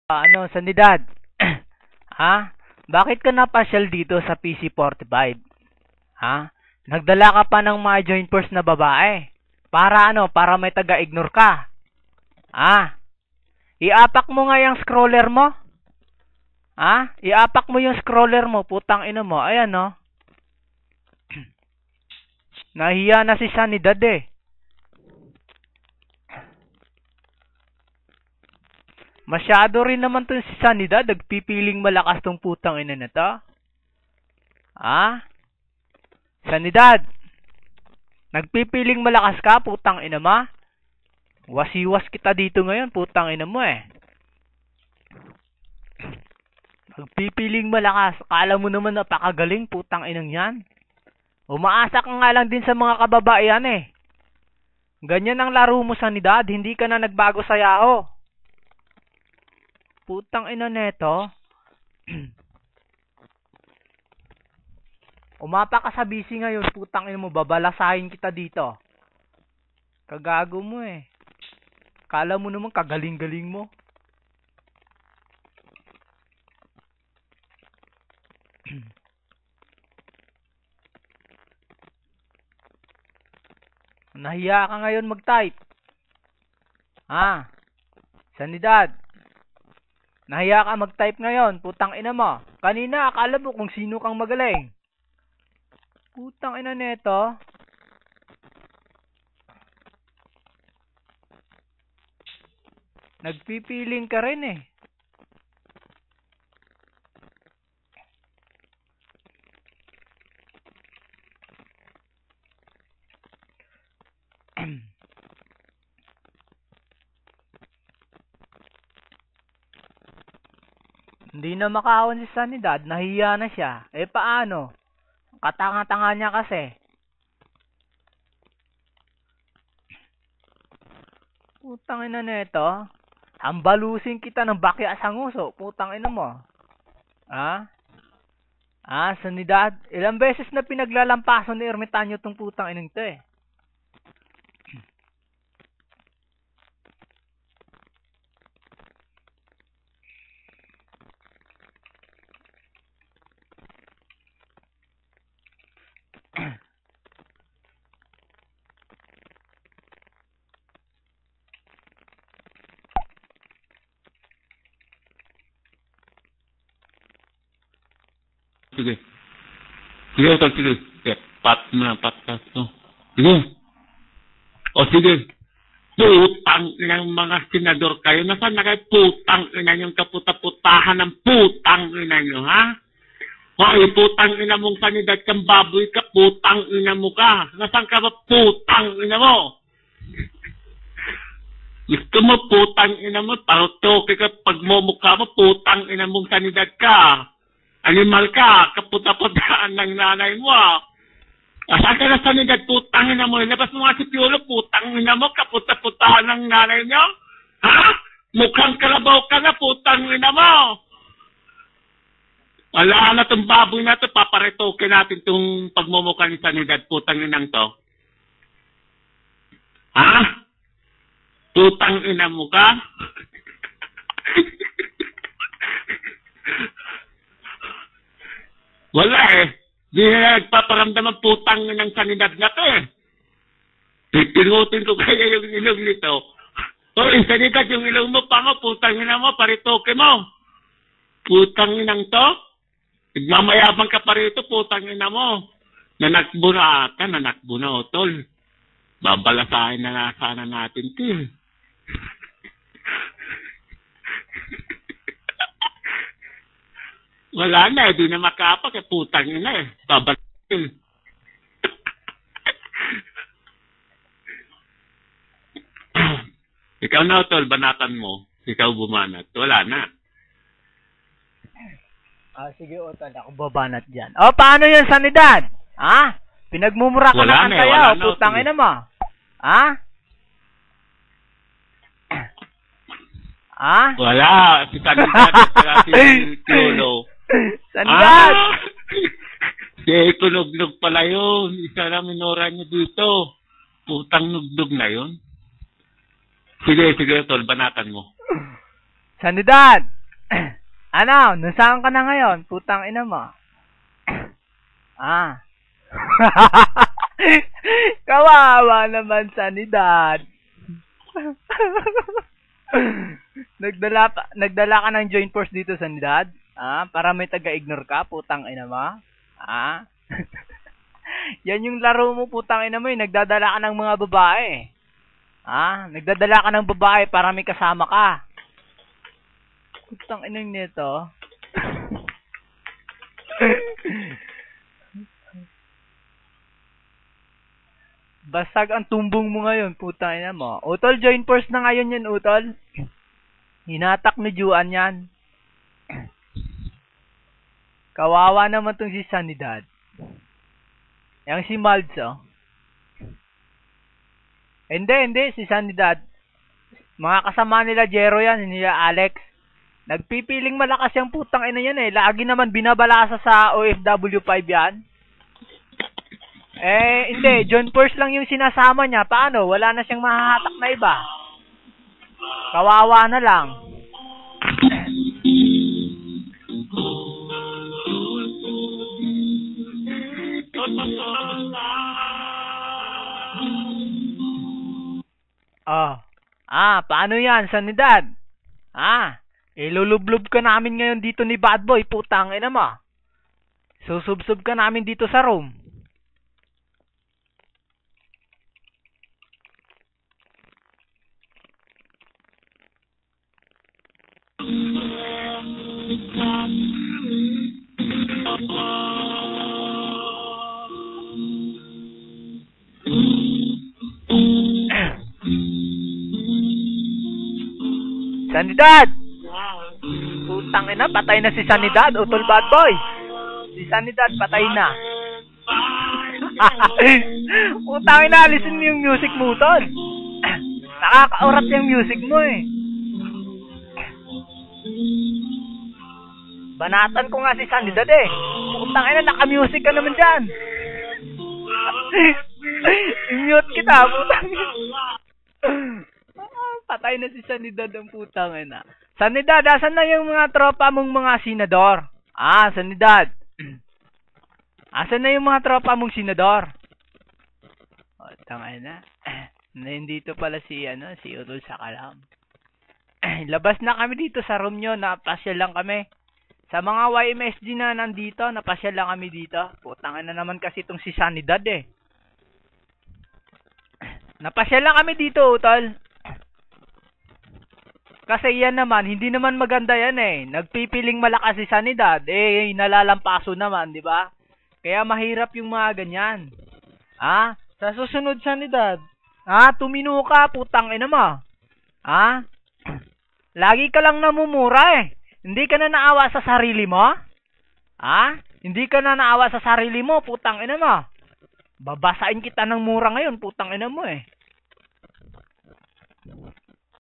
Ano, Sanidad? Ha? Bakit ka napasyal dito sa PC45? Ha? Nagdala ka pa ng mga joint force na babae. Para ano? Para may taga-ignore ka. Ha? Iapak mo nga yung scroller mo. Ha? Iapak mo yung scroller mo, putang ina mo. Ayan, no? Nahiya na si Sanidad eh. Masyado rin naman to si Sanidad. Nagpipiling malakas tong putang ina na to. Ha? Sanidad. Nagpipiling malakas ka, putang ina mo. Wasiwas kita dito ngayon, putang ina mo eh. Nagpipiling malakas. Akala mo naman napakagaling, putang inang yan. Umaasa ka nga lang din sa mga kababaihan eh. Ganyan ang laro mo, Sanidad. Hindi ka na nagbago sa Yahoo. Putang ina neto. Umapa ka sa busy ngayon, putang ina mo, babalasahin kita dito. Kagago mo eh. Kala mo naman kagaling-galing mo. Nahiya ka ngayon mag-type. Ha? Sanidad. Nahiya ka mag-type ngayon, putang ina mo. Kanina akala mo kung sino kang magaling. Putang ina neto. Nagpipiling ka rin eh. Hindi na makahawan si Sanidad, nahiya na siya. Eh paano? Katanga-tanga niya kasi. Putang ina neto. Hambalusin kita ng bakya sa nguso. Putang ina mo. Ha? Sanidad. Ilang beses na pinaglalampasan ni Ermitanyo tong putang inang to eh. Sige. Sige, Utol, sige. Sige, pat to. Sige. O sige. Putang inang mga senador kayo. Nasaan na kayo putang ina yung kaputaputahan ng putang ina nyo, ha? Hoy, putang ina mong Sanidad kang baboy ka, putang ina mo ka. Nasaan ka ba putang ina mo? Gusto mo putang ina mo, parotoke ka, pagmumukha mo, putang ina mong Sanidad ka. Animal ka, kaputa-putaan ng nanay mo. Saan ka na Sanidad, putang ina mo? Labas mo nga si Piolo, putang ina mo, kaputa-putaan ng nanay nyo? Ha? Mukhang kalabaw ka na, putang ina mo. Wala na itong baboy na ito, paparetoke natin itong pagmumukha ni Sanidad, putang inang to. Ha? Putang ina mo ka? Wala eh. Di na nagpaparamdam ang putang ng Sanidad na to eh. Pinutin ko kaya yung ilong nito. O, Sanidad, yung ilong mo pa mo, putang ina mo, paritoke mo. Putang inang to? Nagmamayabang ka pa rito, putang ina mo. Nanakbo na ata, nanakbo na Utol. Babalasahin na sana natin ito eh. Wala na, di na makapak, putang ina eh. Babalasin. Ikaw na, Utol, banatan mo. Ikaw bumanat. Wala na. Sige, Utol, ako babanat dyan. O, paano yun, Sanidad? Ha? Pinagmumura ka na kaya, putang ina mo. Ha? Ha? Wala. Si Sanidad, si Piolo. Sanidad! Si Nugnog pala yun. Isa na minura niyo dito. Putang Nugnog na yun. Sige, Utol, banatan mo. Sanidad! Ano? Nasaan ka na ngayon? Putang ina mo. Ah. Kawawa naman, Sanidad. Nagdala ka ng joint force dito, Sanidad? Ah, para may taga-ignore ka, putang ina mo? Ah. Yan yung laro mo, putang ina mo, nagdadala ka ng mga babae. Ah, nagdadala ka ng babae para may kasama ka. Putang inang nito. Basag ang tumbong mo ngayon, putang ina mo. Utol, join force na ngayon yan, Utol. Hinatak ni Juan yan. Kawawa naman tong si Sanidad. Yang si Malds, oh. Hindi, si Sanidad. Mga kasama nila Jero yan, nila Alex. Nagpipiling malakas yung putang ina yan eh. Lagi naman binabalasa sa OFW 5 yan. Hindi. John Force lang yung sinasama niya. Paano? Wala na siyang mahahatak na iba. Kawawa na lang. Paano yan, Sanidad? Ilulublob ka namin ngayon dito ni Bad Boy, putang ina mo. Susubsob ka namin dito sa room. Sanidad! Putang ina, patay na si Sanidad, Utol Bad Boy. Si Sanidad, patay na. Putang ina, listen mo yung music mo, Utol. Nakaka-urat yung music mo eh. Banatan ko nga si Sanidad eh. Putang ina, naka-music ka naman dyan. I-mute kita, putang ina. Patay na si Sanidad ang putang ina. Sanidad, asan na yung mga tropa mong mga senador? Sanidad. Asan na yung mga tropa mong senador? Tangay na. Nandito pala si Utol sa Kalam. Labas na kami dito sa room nyo, napasyal lang kami. Sa mga YMSG na nandito, napasyal lang kami dito. Putang ina naman kasi itong si Sanidad eh. Napasyal lang kami dito, Utol. Kasi yan naman, hindi naman maganda yan eh. Nagpipiling malakas si Sanidad, nalalampaso naman, di ba? Kaya mahirap yung mga ganyan. Sa susunod Sanidad, tumino ka, putang ina mo. Lagi ka lang namumura eh. Hindi ka na naawa sa sarili mo? Hindi ka na naawa sa sarili mo, putang ina mo. Babasain kita ng mura ngayon, putang ina mo eh.